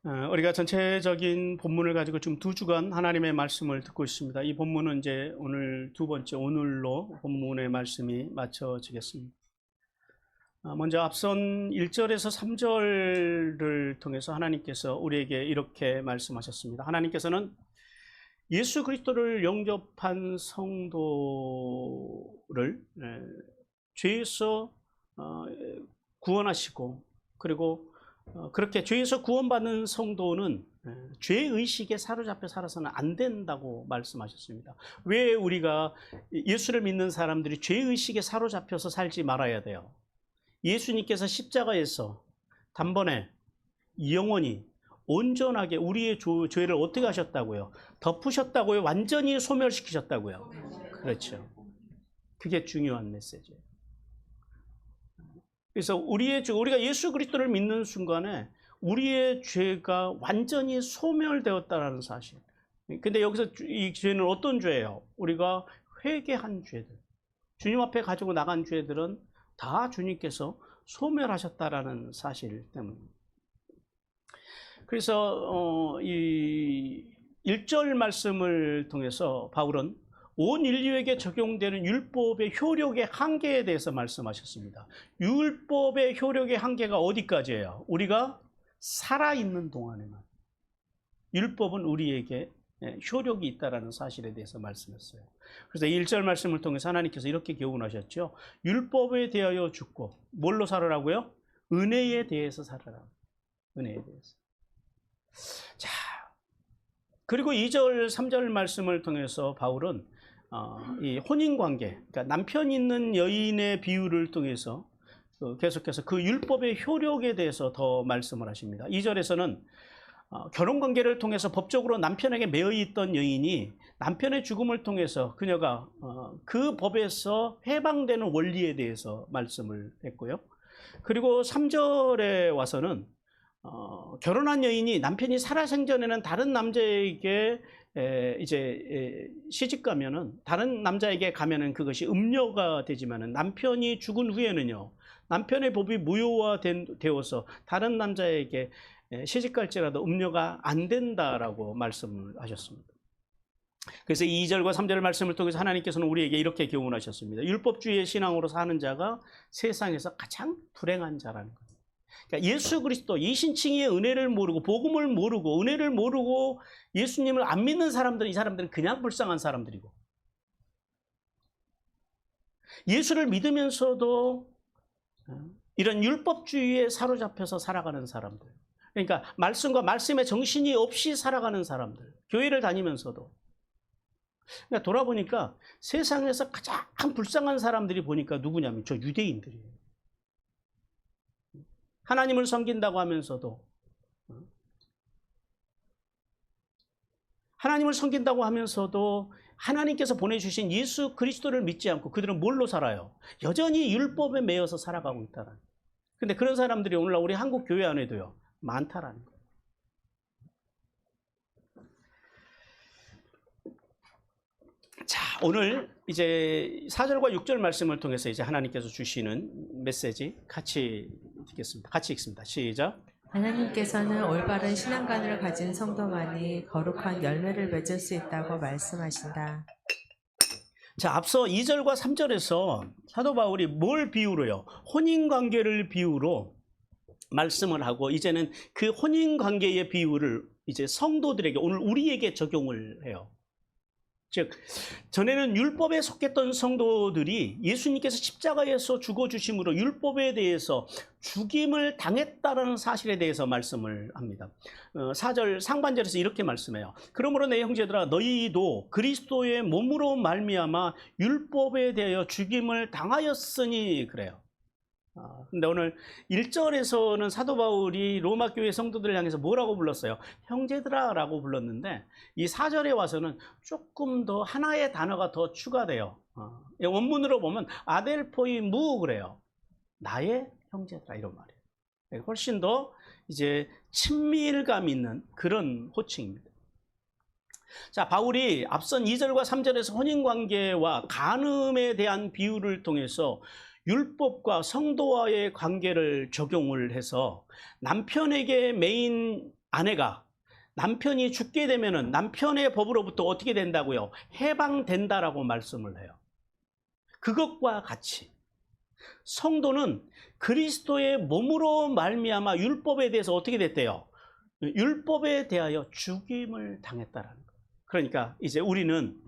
우리가 전체적인 본문을 가지고 지금 2주간 하나님의 말씀을 듣고 있습니다. 이 본문은 이제 오늘 두 번째 오늘로 본문의 말씀이 마쳐지겠습니다. 먼저 앞선 1절에서 3절을 통해서 하나님께서 우리에게 이렇게 말씀하셨습니다. 하나님께서는 예수 그리스도를 영접한 성도를 죄에서 구원하시고, 그리고 그렇게 죄에서 구원받는 성도는 죄의식에 사로잡혀 살아서는 안 된다고 말씀하셨습니다. 왜 우리가 예수를 믿는 사람들이 죄의식에 사로잡혀서 살지 말아야 돼요? 예수님께서 십자가에서 단번에 영원히 온전하게 우리의 죄를 어떻게 하셨다고요? 덮으셨다고요? 완전히 소멸시키셨다고요? 그렇죠. 그게 중요한 메시지예요. 그래서 우리가 예수 그리스도를 믿는 순간에 우리의 죄가 완전히 소멸되었다라는 사실. 근데 여기서 이 죄는 어떤 죄예요? 우리가 회개한 죄들, 주님 앞에 가지고 나간 죄들은 다 주님께서 소멸하셨다라는 사실 때문입니다. 그래서 이 1절 말씀을 통해서 바울은 온 인류에게 적용되는 율법의 효력의 한계에 대해서 말씀하셨습니다. 율법의 효력의 한계가 어디까지예요? 우리가 살아있는 동안에만. 율법은 우리에게 효력이 있다는 사실에 대해서 말씀했어요. 그래서 1절 말씀을 통해서 하나님께서 이렇게 교훈하셨죠. 율법에 대하여 죽고 뭘로 살아라고요? 은혜에 대해서 살아라. 은혜에 대해서. 자, 그리고 2절, 3절 말씀을 통해서 바울은 이 혼인관계, 그러니까 남편 있는 여인의 비유를 통해서 계속해서 그 율법의 효력에 대해서 더 말씀을 하십니다. 2절에서는 결혼관계를 통해서 법적으로 남편에게 매여 있던 여인이 남편의 죽음을 통해서 그녀가 그 법에서 해방되는 원리에 대해서 말씀을 했고요. 그리고 3절에 와서는 결혼한 여인이 남편이 살아생전에는 다른 남자에게 이제 시집 가면은, 다른 남자에게 가면은 그것이 음녀가 되지만은 남편이 죽은 후에는요, 남편의 법이 무효화되어서 다른 남자에게 시집 갈지라도 음녀가 안 된다라고 말씀을 하셨습니다. 그래서 2절과 3절 말씀을 통해서 하나님께서는 우리에게 이렇게 교훈하셨습니다. 율법주의의 신앙으로 사는 자가 세상에서 가장 불행한 자라는 거예요. 그러니까 예수 그리스도, 이신칭의의 은혜를 모르고, 복음을 모르고, 은혜를 모르고 예수님을 안 믿는 사람들은, 이 사람들은 그냥 불쌍한 사람들이고, 예수를 믿으면서도 이런 율법주의에 사로잡혀서 살아가는 사람들, 그러니까 말씀과 말씀의 정신이 없이 살아가는 사람들, 교회를 다니면서도. 그러니까 돌아보니까 세상에서 가장 불쌍한 사람들이 보니까 누구냐면 저 유대인들이에요. 하나님을 섬긴다고 하면서도, 하나님을 섬긴다고 하면서도 하나님께서 보내주신 예수 그리스도를 믿지 않고 그들은 뭘로 살아요? 여전히 율법에 매여서 살아가고 있다는. 근데 그런 사람들이 오늘날 우리 한국 교회 안에도요, 많다라는 거예요. 자, 오늘 이제 4절과 6절 말씀을 통해서 이제 하나님께서 주시는 메시지 같이 읽겠습니다. 같이 읽습니다. 시작. 하나님께서는 올바른 신앙관을 가진 성도만이 거룩한 열매를 맺을 수 있다고 말씀하신다. 자, 앞서 2절과 3절에서 사도 바울이 뭘 비유로요? 혼인관계를 비유로 말씀을 하고, 이제는 그 혼인관계의 비유를 이제 성도들에게, 오늘 우리에게 적용을 해요. 즉, 전에는 율법에 속했던 성도들이 예수님께서 십자가에서 죽어주심으로 율법에 대해서 죽임을 당했다는 사실에 대해서 말씀을 합니다. 4절 상반절에서 이렇게 말씀해요. 그러므로 내 형제들아, 너희도 그리스도의 몸으로 말미암아 율법에 대하여 죽임을 당하였으니, 그래요. 근데 오늘 1절에서는 사도 바울이 로마 교회 성도들을 향해서 뭐라고 불렀어요? 형제들아 라고 불렀는데, 이 4절에 와서는 조금 더 하나의 단어가 더 추가돼요. 원문으로 보면 아델포이 무 그래요. 나의 형제들아, 이런 말이에요. 훨씬 더 이제 친밀감 있는 그런 호칭입니다. 자, 바울이 앞선 2절과 3절에서 혼인관계와 간음에 대한 비유를 통해서 율법과 성도와의 관계를 적용을 해서 남편에게 매인 아내가 남편이 죽게 되면은 남편의 법으로부터 어떻게 된다고요? 해방된다라고 말씀을 해요. 그것과 같이 성도는 그리스도의 몸으로 말미암아 율법에 대해서 어떻게 됐대요? 율법에 대하여 죽임을 당했다라는 거예요. 그러니까 이제 우리는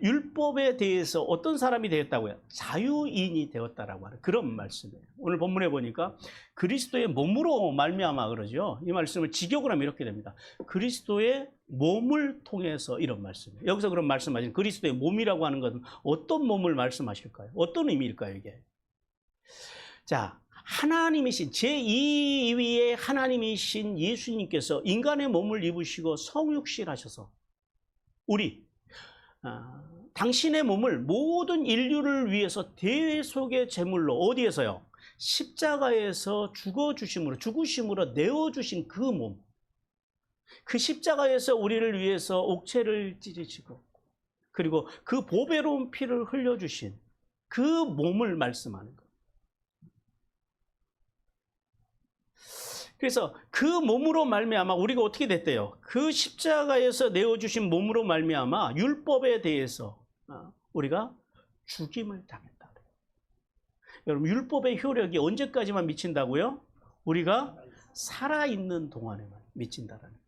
율법에 대해서 어떤 사람이 되었다고요? 자유인이 되었다라고 하는 그런 말씀이에요. 오늘 본문에 보니까 그리스도의 몸으로 말미암아 그러죠. 이 말씀을 직역을 하면 이렇게 됩니다. 그리스도의 몸을 통해서 이런 말씀이에요. 여기서 그런 말씀하신 그리스도의 몸이라고 하는 것은 어떤 몸을 말씀하실까요? 어떤 의미일까요, 이게? 자, 하나님이신 제2위의 하나님이신 예수님께서 인간의 몸을 입으시고 성육신하셔서 우리 당신의 몸을 모든 인류를 위해서 대속의 제물로 어디에서요? 십자가에서 죽으심으로 내어주신 그 몸. 그 십자가에서 우리를 위해서 옥체를 찢으시고 그리고 그 보배로운 피를 흘려주신 그 몸을 말씀하는 거예요. 그래서 그 몸으로 말미암아 우리가 어떻게 됐대요? 그 십자가에서 내어주신 몸으로 말미암아 율법에 대해서 우리가 죽임을 당했다. 여러분, 율법의 효력이 언제까지만 미친다고요? 우리가 살아있는 동안에만 미친다라는 거예요.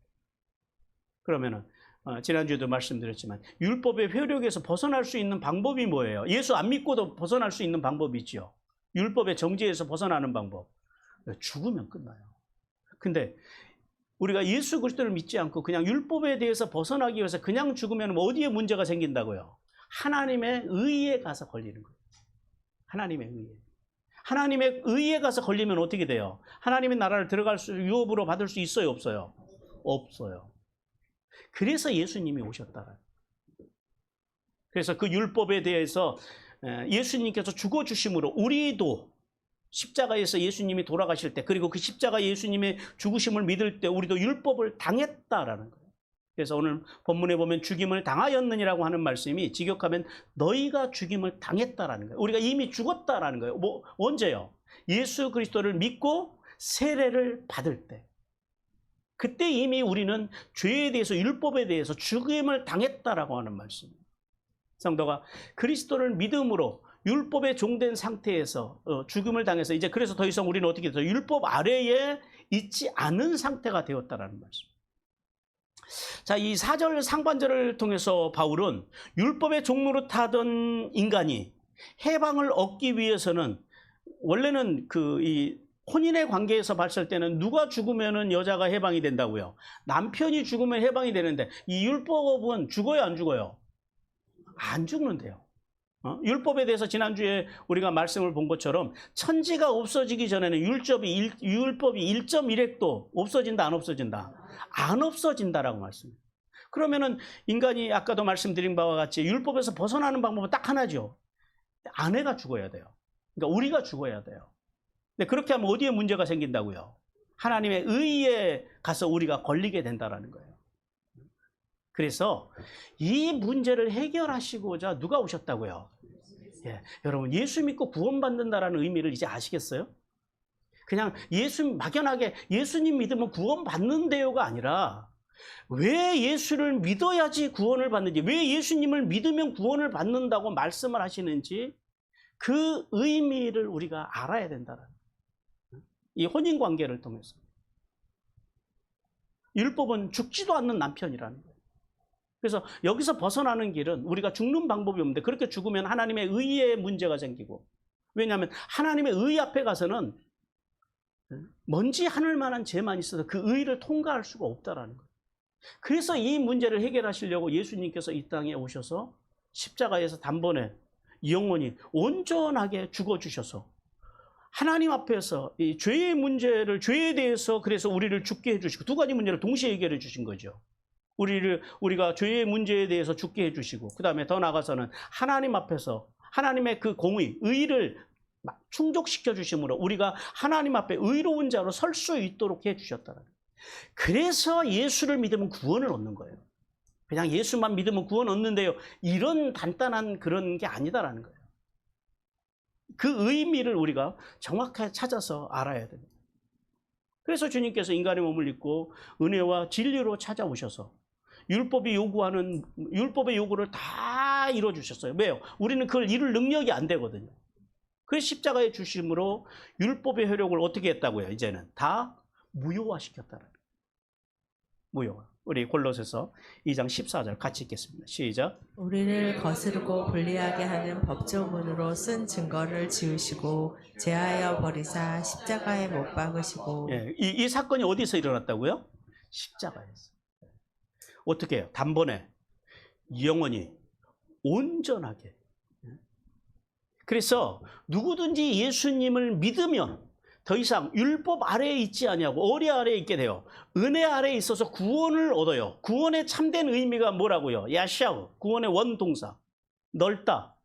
그러면은 지난주에도 말씀드렸지만 율법의 효력에서 벗어날 수 있는 방법이 뭐예요? 예수 안 믿고도 벗어날 수 있는 방법이 있죠. 율법의 정죄에서 벗어나는 방법. 죽으면 끝나요. 근데 우리가 예수 그리스도를 믿지 않고 그냥 율법에 대해서 벗어나기 위해서 그냥 죽으면 어디에 문제가 생긴다고요? 하나님의 의에 가서 걸리는 거예요. 하나님의 의에. 하나님의 의에 가서 걸리면 어떻게 돼요? 하나님의 나라를 들어갈 수, 유업으로 받을 수 있어요, 없어요? 없어요. 그래서 예수님이 오셨다. 그래서 그 율법에 대해서 예수님께서 죽어주심으로 우리도 십자가에서 예수님이 돌아가실 때 그리고 그 십자가 예수님의 죽으심을 믿을 때 우리도 율법을 당했다라는 거예요. 그래서 오늘 본문에 보면 죽임을 당하였느니라고 하는 말씀이 직역하면 너희가 죽임을 당했다라는 거예요. 우리가 이미 죽었다라는 거예요. 언제요? 예수 그리스도를 믿고 세례를 받을 때. 그때 이미 우리는 죄에 대해서 율법에 대해서 죽임을 당했다라고 하는 말씀이에요. 성도가 그리스도를 믿음으로 율법에 종된 상태에서 죽음을 당해서 이제 그래서 더 이상 우리는 어떻게 돼서 율법 아래에 있지 않은 상태가 되었다라는 말씀. 자, 이 4절 상반절을 통해서 바울은 율법의 종로로 타던 인간이 해방을 얻기 위해서는 원래는 이 혼인의 관계에서 봤을 때는 누가 죽으면은 여자가 해방이 된다고요? 남편이 죽으면 해방이 되는데 이 율법은 죽어요, 안 죽어요? 안 죽는데요. 율법에 대해서 지난주에 우리가 말씀을 본 것처럼 천지가 없어지기 전에는 율법이 1.1획도 없어진다, 안 없어진다? 안 없어진다라고 말씀해요. 그러면은 인간이 아까도 말씀드린 바와 같이 율법에서 벗어나는 방법은 딱 하나죠. 아내가 죽어야 돼요. 그러니까 우리가 죽어야 돼요. 근데 그렇게 하면 어디에 문제가 생긴다고요? 하나님의 의에 가서 우리가 걸리게 된다라는 거예요. 그래서 이 문제를 해결하시고자 누가 오셨다고요? 예, 여러분 예수 믿고 구원받는다라는 의미를 이제 아시겠어요? 그냥 막연하게 예수님 믿으면 구원받는데요가 아니라 왜 예수를 믿어야지 구원을 받는지, 왜 예수님을 믿으면 구원을 받는다고 말씀을 하시는지 그 의미를 우리가 알아야 된다는 이 혼인관계를 통해서. 율법은 죽지도 않는 남편이라는 거예요. 그래서 여기서 벗어나는 길은 우리가 죽는 방법이 없는데 그렇게 죽으면 하나님의 의에 문제가 생기고, 왜냐하면 하나님의 의 앞에 가서는 먼지 하늘 만한 죄만 있어서 그 의를 통과할 수가 없다라는 거예요. 그래서 이 문제를 해결하시려고 예수님께서 이 땅에 오셔서 십자가에서 단번에 영원히 온전하게 죽어주셔서 하나님 앞에서 이 죄의 문제를, 죄에 대해서 그래서 우리를 죽게 해주시고 두 가지 문제를 동시에 해결해 주신 거죠. 우리가 죄의 문제에 대해서 죽게 해주시고, 그 다음에 더 나아가서는 하나님 앞에서 하나님의 그 공의, 의를 충족시켜 주심으로 우리가 하나님 앞에 의로운 자로 설 수 있도록 해주셨다는 거예요. 그래서 예수를 믿으면 구원을 얻는 거예요. 그냥 예수만 믿으면 구원 얻는데요, 이런 간단한 그런 게 아니다라는 거예요. 그 의미를 우리가 정확하게 찾아서 알아야 됩니다. 그래서 주님께서 인간의 몸을 입고 은혜와 진리로 찾아오셔서 율법의 요구를 다 이루어주셨어요. 왜요? 우리는 그걸 이룰 능력이 안 되거든요. 그래서 십자가의 주심으로 율법의 효력을 어떻게 했다고요? 이제는 다 무효화시켰다는 거예요. 무효화. 우리 골로새서 2장 14절 같이 읽겠습니다. 시작. 우리를 거스르고 불리하게 하는 법조문으로 쓴 증거를 지우시고 제하여 버리사 십자가에 못 박으시고. 예, 이 사건이 어디서 일어났다고요? 십자가에서. 어떻게 해요? 단번에 영원히 온전하게. 그래서 누구든지 예수님을 믿으면 더 이상 율법 아래에 있지 아니하고 어리 아래에 있게 돼요. 은혜 아래에 있어서 구원을 얻어요. 구원의 참된 의미가 뭐라고요? 야샤우, 구원의 원동사. 넓다,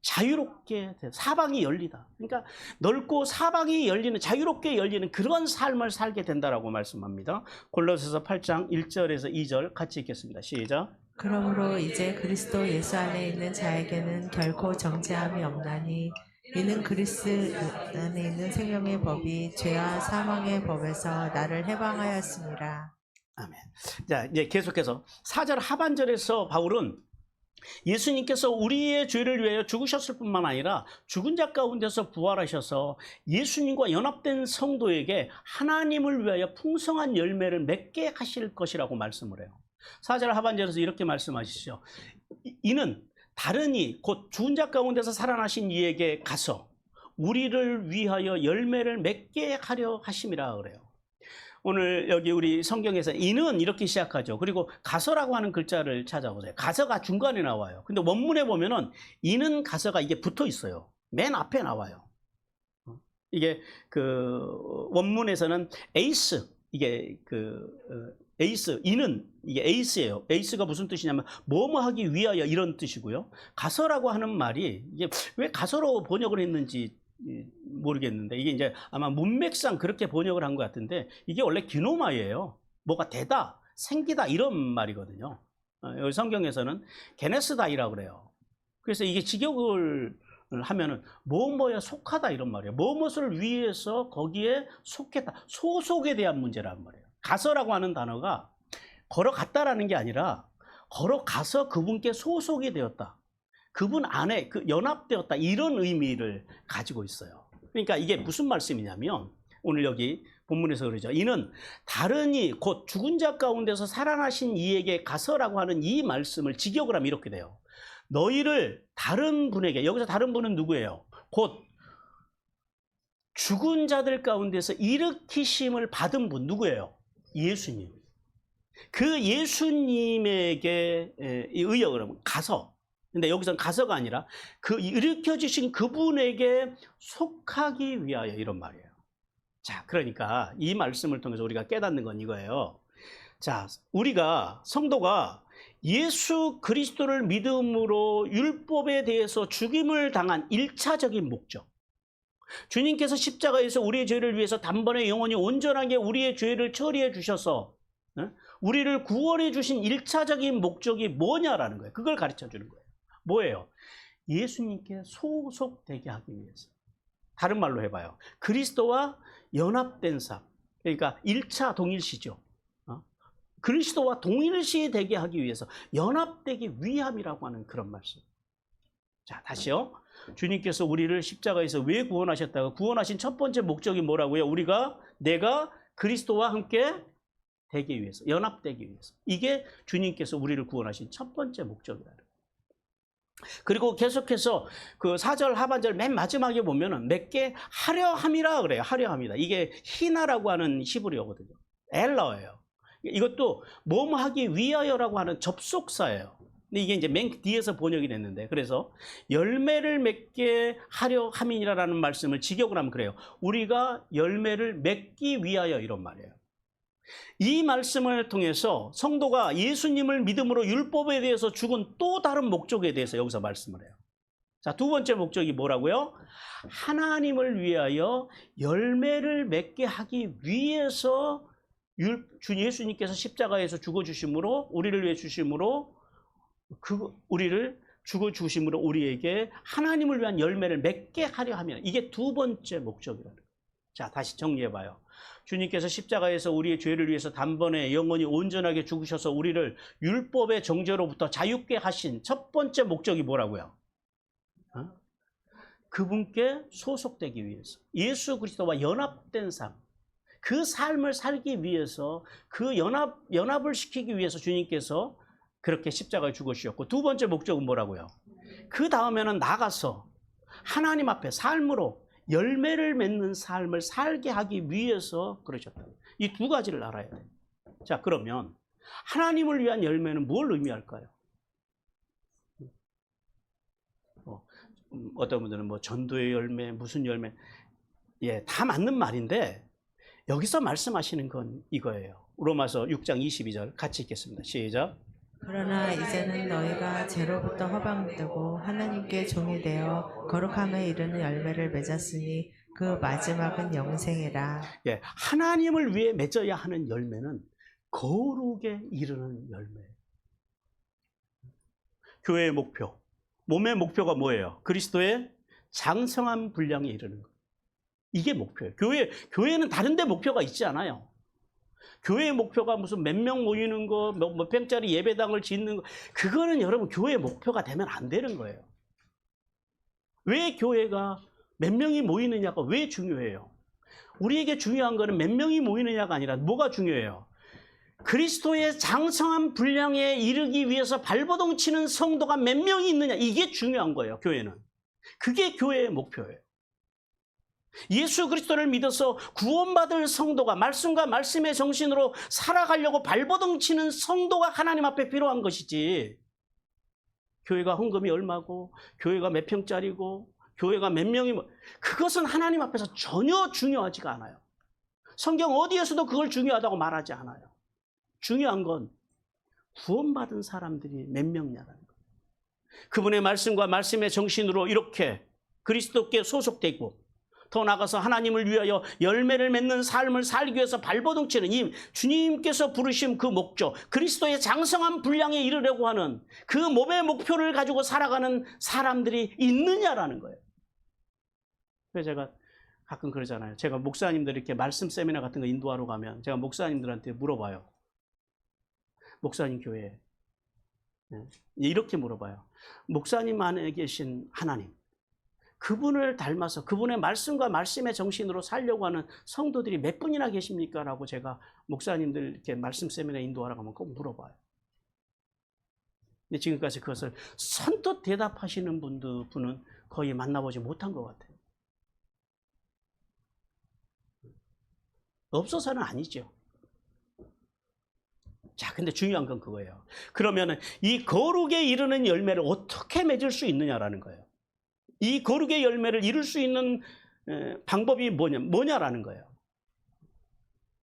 자유롭게 돼요. 사방이 열리다. 그러니까 넓고 사방이 열리는, 자유롭게 열리는 그런 삶을 살게 된다라고 말씀합니다. 골로새서 8장 1절에서 2절 같이 읽겠습니다. 시작. 그러므로 이제 그리스도 예수 안에 있는 자에게는 결코 정죄함이 없나니 이는 그리스도 안에 있는 생명의 법이 죄와 사망의 법에서 나를 해방하였습니다. 아멘. 자, 이제 계속해서 4절 하반절에서 바울은 예수님께서 우리의 죄를 위하여 죽으셨을 뿐만 아니라 죽은 자 가운데서 부활하셔서 예수님과 연합된 성도에게 하나님을 위하여 풍성한 열매를 맺게 하실 것이라고 말씀을 해요. 4절 하반절에서 이렇게 말씀하시죠. 이는 다른 곧 죽은 자 가운데서 살아나신 이에게 가서 우리를 위하여 열매를 맺게 하려 하심이라 그래요. 오늘 여기 우리 성경에서 이는 이렇게 시작하죠. 그리고 가서라고 하는 글자를 찾아보세요. 가서가 중간에 나와요. 근데 원문에 보면은 이는 가서가 이게 붙어 있어요. 맨 앞에 나와요. 이게 그 원문에서는 에이스, 이게 에이스, 이는 이게 에이스예요. 에이스가 무슨 뜻이냐면 뭐뭐 하기 위하여 이런 뜻이고요. 가서라고 하는 말이 이게 왜 가서로 번역을 했는지 모르겠는데 이게 이제 아마 문맥상 그렇게 번역을 한 것 같은데 이게 원래 기노마예요. 뭐가 되다, 생기다 이런 말이거든요. 여기 성경에서는 게네스다이라고 그래요. 그래서 이게 직역을 하면은 뭐뭐에 속하다 이런 말이에요. 무엇을 위해서 거기에 속했다, 소속에 대한 문제란 말이에요. 가서라고 하는 단어가 걸어갔다라는 게 아니라 걸어가서 그분께 소속이 되었다, 그분 안에 연합되었다, 이런 의미를 가지고 있어요. 그러니까 이게 무슨 말씀이냐면 오늘 여기 본문에서 그러죠. 이는 다른 이 곧 죽은 자 가운데서 살아나신 이에게 가서라고 하는 이 말씀을 직역을 하면 이렇게 돼요. 너희를 다른 분에게, 여기서 다른 분은 누구예요? 곧 죽은 자들 가운데서 일으키심을 받은 분 누구예요? 예수님. 그 예수님에게 의역을 하면 가서, 근데 여기서는 가서가 아니라 그 일으켜주신 그분에게 속하기 위하여 이런 말이에요. 자, 그러니까 이 말씀을 통해서 우리가 깨닫는 건 이거예요. 자, 우리가 성도가 예수 그리스도를 믿음으로 율법에 대해서 죽임을 당한 1차적인 목적, 주님께서 십자가에서 우리의 죄를 위해서 단번에 영원히 온전하게 우리의 죄를 처리해 주셔서 우리를 구원해 주신 1차적인 목적이 뭐냐라는 거예요. 그걸 가르쳐 주는 거예요. 뭐예요? 예수님께 소속되게 하기 위해서. 다른 말로 해봐요. 그리스도와 연합된 삶. 그러니까 1차 동일시죠. 그리스도와 동일시 되게 하기 위해서, 연합되기 위함이라고 하는 그런 말씀. 자, 다시요. 주님께서 우리를 십자가에서 왜 구원하셨다고? 구원하신 첫 번째 목적이 뭐라고요? 내가 그리스도와 함께 되기 위해서, 연합되기 위해서. 이게 주님께서 우리를 구원하신 첫 번째 목적이라는 거예요. 그리고 계속해서 그 4절 하반절 맨 마지막에 보면은 맺게 하려 함이라 그래요. 하려 함이다. 이게 히나라고 하는 히브리어거든요. 엘러예요. 이것도 뭐뭐 하기 위하여라고 하는 접속사예요. 근데 이게 이제 맨 뒤에서 번역이 됐는데, 그래서 열매를 맺게 하려 함이라는 말씀을 직역을 하면 그래요. 우리가 열매를 맺기 위하여, 이런 말이에요. 이 말씀을 통해서 성도가 예수님을 믿음으로 율법에 대해서 죽은 또 다른 목적에 대해서 여기서 말씀을 해요. 자, 두 번째 목적이 뭐라고요? 하나님을 위하여 열매를 맺게 하기 위해서 주 예수님께서 십자가에서 죽어주심으로, 우리를 위해 주심으로, 우리를 죽어주심으로 우리에게 하나님을 위한 열매를 맺게 하려 하면, 이게 두 번째 목적이라는 거예요. 자, 다시 정리해봐요. 주님께서 십자가에서 우리의 죄를 위해서 단번에 영원히 온전하게 죽으셔서 우리를 율법의 정죄로부터 자유케 하신 첫 번째 목적이 뭐라고요? 그분께 소속되기 위해서, 예수 그리스도와 연합된 삶, 그 삶을 살기 위해서, 그 연합을 시키기 위해서 주님께서 그렇게 십자가에 죽으셨고, 두 번째 목적은 뭐라고요? 그 다음에는 나가서 하나님 앞에 삶으로 열매를 맺는 삶을 살게 하기 위해서 그러셨다. 이 두 가지를 알아야 돼요. 자, 그러면 하나님을 위한 열매는 뭘 의미할까요? 어떤 분들은 뭐 전도의 열매, 무슨 열매, 예, 다 맞는 말인데 여기서 말씀하시는 건 이거예요. 로마서 6장 22절 같이 읽겠습니다. 시작. 그러나 이제는 너희가 죄로부터 허방되고 하나님께 종이 되어 거룩함에 이르는 열매를 맺었으니 그 마지막은 영생이라. 예, 하나님을 위해 맺어야 하는 열매는 거룩에 이르는 열매. 교회의 목표, 몸의 목표가 뭐예요? 그리스도의 장성한 분량에 이르는 것. 이게 목표예요. 교회는 다른 데 목표가 있지 않아요. 교회의 목표가 무슨 몇 명 모이는 거, 몇 평짜리 예배당을 짓는 거, 그거는 여러분 교회의 목표가 되면 안 되는 거예요. 왜 교회가 몇 명이 모이느냐가 왜 중요해요? 우리에게 중요한 거는 몇 명이 모이느냐가 아니라 뭐가 중요해요? 그리스도의 장성한 분량에 이르기 위해서 발버둥 치는 성도가 몇 명이 있느냐, 이게 중요한 거예요. 교회는. 그게 교회의 목표예요. 예수 그리스도를 믿어서 구원받을 성도가 말씀과 말씀의 정신으로 살아가려고 발버둥 치는 성도가 하나님 앞에 필요한 것이지, 교회가 헌금이 얼마고 교회가 몇 평짜리고 교회가 몇 명이 그것은 하나님 앞에서 전혀 중요하지가 않아요. 성경 어디에서도 그걸 중요하다고 말하지 않아요. 중요한 건 구원받은 사람들이 몇 명이냐라는 거예요. 그분의 말씀과 말씀의 정신으로 이렇게 그리스도께 소속되고 더 나아가서 하나님을 위하여 열매를 맺는 삶을 살기 위해서 발버둥치는 이 주님께서 부르신 그 목적, 그리스도의 장성한 분량에 이르려고 하는 그 몸의 목표를 가지고 살아가는 사람들이 있느냐라는 거예요. 그래서 제가 가끔 그러잖아요. 제가 목사님들 이렇게 말씀 세미나 같은 거 인도하러 가면 제가 목사님들한테 물어봐요. 목사님 교회에 이렇게 물어봐요. 목사님 안에 계신 하나님, 그분을 닮아서 그분의 말씀과 말씀의 정신으로 살려고 하는 성도들이 몇 분이나 계십니까? 라고 제가 목사님들 이렇게 말씀 세미나 인도하러 가면 꼭 물어봐요. 근데 지금까지 그것을 선뜻 대답하시는 분은 거의 만나보지 못한 것 같아요. 없어서는 아니죠. 자, 근데 중요한 건 그거예요. 그러면 이 거룩에 이르는 열매를 어떻게 맺을 수 있느냐라는 거예요. 이 거룩의 열매를 이룰 수 있는 방법이 뭐냐라는 거예요.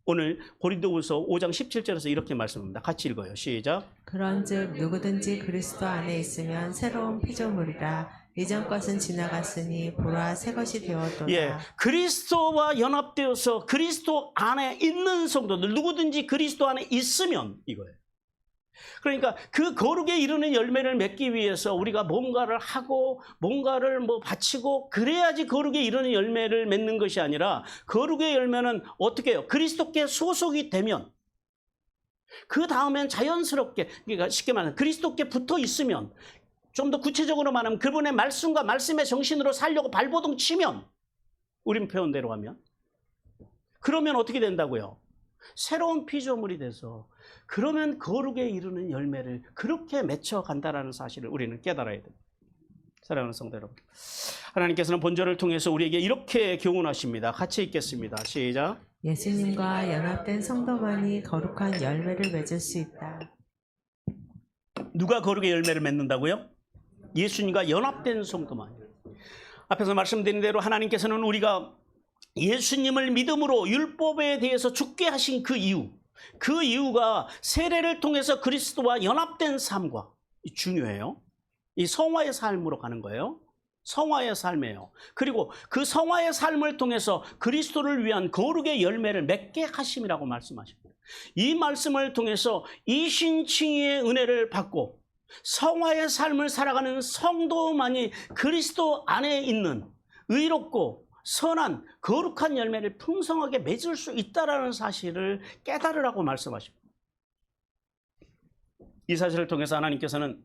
오늘 고린도후서 5장 17절에서 이렇게 말씀합니다. 같이 읽어요. 시작. 그런즉 누구든지 그리스도 안에 있으면 새로운 피조물이라. 이전 것은 지나갔으니 보라 새 것이 되었도다. 예, 그리스도와 연합되어서 그리스도 안에 있는 성도들, 누구든지 그리스도 안에 있으면 이거예요. 그러니까 그 거룩에 이르는 열매를 맺기 위해서 우리가 뭔가를 하고 뭔가를 바치고 그래야지 거룩에 이르는 열매를 맺는 것이 아니라, 거룩의 열매는 어떻게 해요? 그리스도께 소속이 되면, 그 다음엔 자연스럽게, 그러니까 쉽게 말하면 그리스도께 붙어 있으면, 좀 더 구체적으로 말하면 그분의 말씀과 말씀의 정신으로 살려고 발버둥 치면, 우린 표현대로 하면, 그러면 어떻게 된다고요? 새로운 피조물이 돼서, 그러면 거룩에 이르는 열매를 그렇게 맺혀간다는 사실을 우리는 깨달아야 됩니다. 사랑하는 성도 여러분, 하나님께서는 본절을 통해서 우리에게 이렇게 교훈하십니다. 같이 읽겠습니다. 시작. 예수님과 연합된 성도만이 거룩한 열매를 맺을 수 있다. 누가 거룩의 열매를 맺는다고요? 예수님과 연합된 성도만이. 앞에서 말씀드린 대로 하나님께서는 우리가 예수님을 믿음으로 율법에 대해서 죽게 하신 그 이유가 세례를 통해서 그리스도와 연합된 삶과, 중요해요. 이 성화의 삶으로 가는 거예요. 성화의 삶이에요. 그리고 그 성화의 삶을 통해서 그리스도를 위한 거룩의 열매를 맺게 하심이라고 말씀하십니다. 이 말씀을 통해서 이신칭의의 은혜를 받고 성화의 삶을 살아가는 성도만이 그리스도 안에 있는 의롭고 선한 거룩한 열매를 풍성하게 맺을 수 있다라는 사실을 깨달으라고 말씀하십니다. 이 사실을 통해서 하나님께서는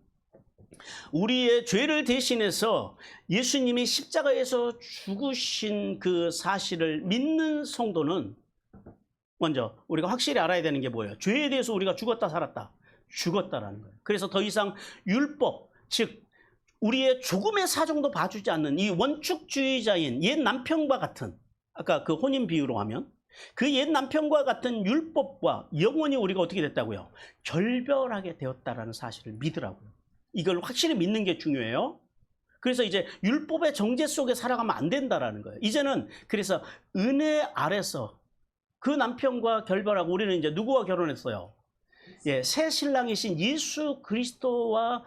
우리의 죄를 대신해서 예수님이 십자가에서 죽으신 그 사실을 믿는 성도는 먼저 우리가 확실히 알아야 되는 게 뭐예요? 죄에 대해서 우리가 죽었다 살았다. 죽었다라는 거예요. 그래서 더 이상 율법, 즉 우리의 조금의 사정도 봐주지 않는 이 원축주의자인 옛 남편과 같은, 아까 그 혼인 비유로 하면 그 옛 남편과 같은 율법과 영원히 우리가 어떻게 됐다고요? 결별하게 되었다라는 사실을 믿으라고요. 이걸 확실히 믿는 게 중요해요. 그래서 이제 율법의 정죄 속에 살아가면 안 된다라는 거예요. 이제는 그래서 은혜 아래서 그 남편과 결별하고 우리는 이제 누구와 결혼했어요? 예, 새 신랑이신 예수 그리스도와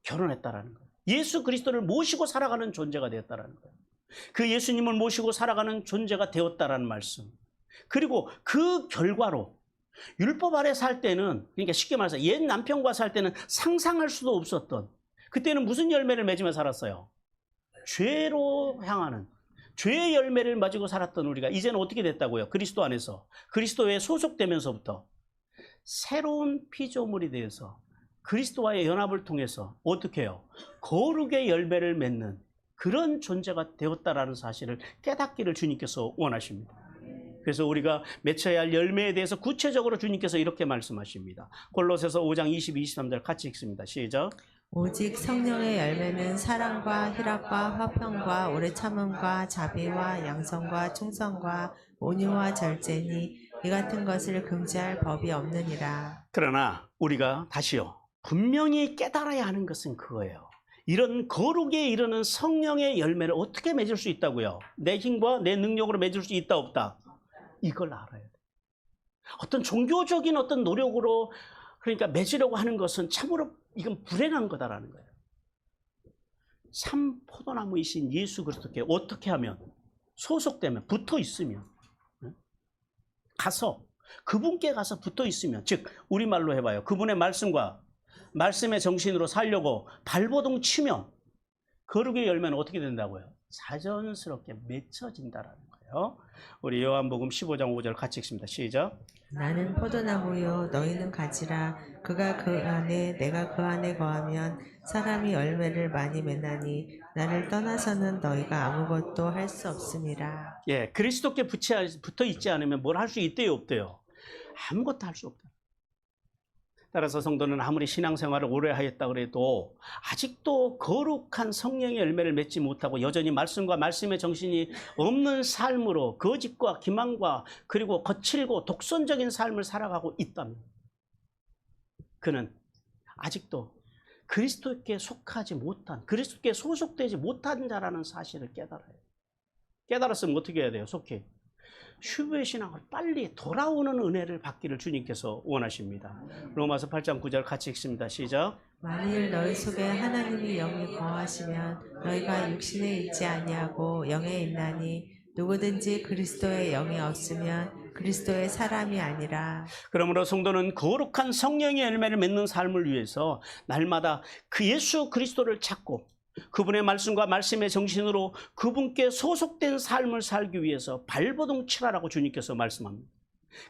결혼했다라는 거예요. 예수 그리스도를 모시고 살아가는 존재가 되었다라는 거예요. 그 예수님을 모시고 살아가는 존재가 되었다라는 말씀. 그리고 그 결과로 율법 아래 살 때는, 그러니까 쉽게 말해서 옛 남편과 살 때는 상상할 수도 없었던, 그때는 무슨 열매를 맺으며 살았어요? 죄로 향하는, 죄의 열매를 맺고 살았던 우리가 이제는 어떻게 됐다고요? 그리스도 안에서, 그리스도에 소속되면서부터 새로운 피조물이 되어서 그리스도와의 연합을 통해서 어떻게 해요? 거룩의 열매를 맺는 그런 존재가 되었다라는 사실을 깨닫기를 주님께서 원하십니다. 그래서 우리가 맺혀야 할 열매에 대해서 구체적으로 주님께서 이렇게 말씀하십니다. 골로새서 5장 22, 23절 같이 읽습니다. 시작. 오직 성령의 열매는 사랑과 희락과 화평과 오래 참음과 자비와 양선과 충성과 온유와 절제니 이 같은 것을 금지할 법이 없느니라. 그러나 우리가 다시요, 분명히 깨달아야 하는 것은 그거예요. 이런 거룩에 이르는 성령의 열매를 어떻게 맺을 수 있다고요? 내 힘과 내 능력으로 맺을 수 있다 없다? 이걸 알아야 돼. 어떤 종교적인 어떤 노력으로 그러니까 맺으려고 하는 것은 참으로 이건 불행한 거다라는 거예요. 참 포도나무이신 예수 그리스도께 어떻게 하면 소속되면 붙어 있으면 가서 그분께 가서 붙어 있으면, 즉 우리말로 해봐요. 그분의 말씀과 말씀의 정신으로 살려고 발버둥 치면 거룩의 열매는 어떻게 된다고요? 자연스럽게 맺혀진다라는 거예요. 우리 요한복음 15장 5절 같이 읽습니다. 시작. 나는 포도나무요 너희는 가지라. 그가 그 안에 내가 그 안에 거하면 사람이 열매를 많이 맺나니 나를 떠나서는 너희가 아무것도 할 수 없음이라. 예, 그리스도께 붙어 있지 않으면 뭘 할 수 있대요, 없대요? 아무것도 할 수 없다. 따라서 성도는 아무리 신앙생활을 오래 하였다 그래도 아직도 거룩한 성령의 열매를 맺지 못하고 여전히 말씀과 말씀의 정신이 없는 삶으로 거짓과 기만과 그리고 거칠고 독선적인 삶을 살아가고 있다면 그는 아직도 그리스도께 속하지 못한, 그리스도께 소속되지 못한 자라는 사실을 깨달아요. 깨달았으면 어떻게 해야 돼요? 속히 휴브의 신앙을 빨리 돌아오는 은혜를 받기를 주님께서 원하십니다. 로마서 8장 9절 같이 읽습니다. 시작. 만일 너희 속에 하나님이 영이 거하시면 너희가 육신에 있지 아니하고 영에 있나니 누구든지 그리스도의 영이 없으면 그리스도의 사람이 아니라. 그러므로 성도는 거룩한 성령의 열매를 맺는 삶을 위해서 날마다 그 예수 그리스도를 찾고 그분의 말씀과 말씀의 정신으로 그분께 소속된 삶을 살기 위해서 발버둥 치라라고 주님께서 말씀합니다.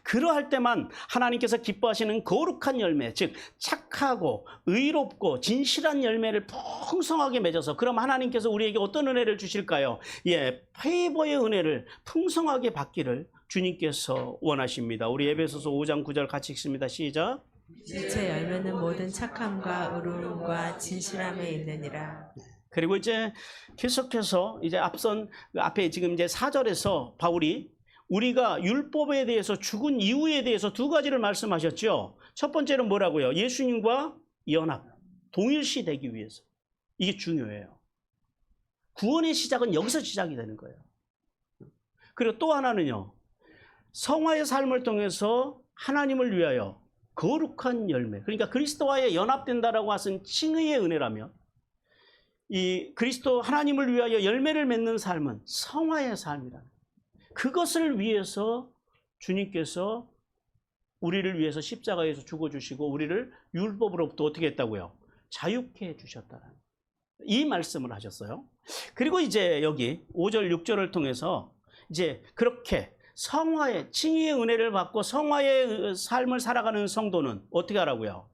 그러할 때만 하나님께서 기뻐하시는 거룩한 열매, 즉 착하고 의롭고 진실한 열매를 풍성하게 맺어서, 그럼 하나님께서 우리에게 어떤 은혜를 주실까요? 예, 페이버의 은혜를 풍성하게 받기를 주님께서 원하십니다. 우리 에베소서 5장 9절 같이 읽습니다. 시작. 실제 열매는 모든 착함과 의로움과 진실함에 있느니라. 그리고 이제 계속해서 이제 앞에 지금 이제 4절에서 바울이 우리가 율법에 대해서 죽은 이유에 대해서 두 가지를 말씀하셨죠. 첫 번째는 뭐라고요? 예수님과 연합, 동일시 되기 위해서. 이게 중요해요. 구원의 시작은 여기서 시작이 되는 거예요. 그리고 또 하나는요, 성화의 삶을 통해서 하나님을 위하여 거룩한 열매, 그러니까 그리스도와의 연합된다라고 하신 칭의의 은혜라면 이 그리스도 하나님을 위하여 열매를 맺는 삶은 성화의 삶이라는, 그것을 위해서 주님께서 우리를 위해서 십자가에서 죽어주시고 우리를 율법으로부터 어떻게 했다고요? 자유케 해주셨다는. 이 말씀을 하셨어요. 그리고 이제 여기 5절, 6절을 통해서 이제 그렇게 성화의, 칭의의 은혜를 받고 성화의 삶을 살아가는 성도는 어떻게 하라고요?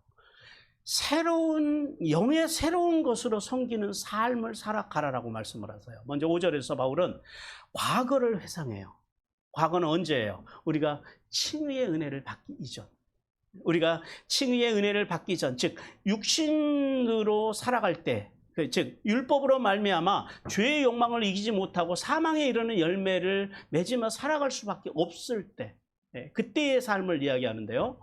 영의 새로운 것으로 섬기는 삶을 살아가라라고 말씀을 하세요. 먼저 5절에서 바울은 과거를 회상해요. 과거는 언제예요? 우리가 칭의의 은혜를 받기 이전. 우리가 칭의의 은혜를 받기 전, 즉 육신으로 살아갈 때, 즉 율법으로 말미암아 죄의 욕망을 이기지 못하고 사망에 이르는 열매를 맺으며 살아갈 수밖에 없을 때, 그때의 삶을 이야기하는데요.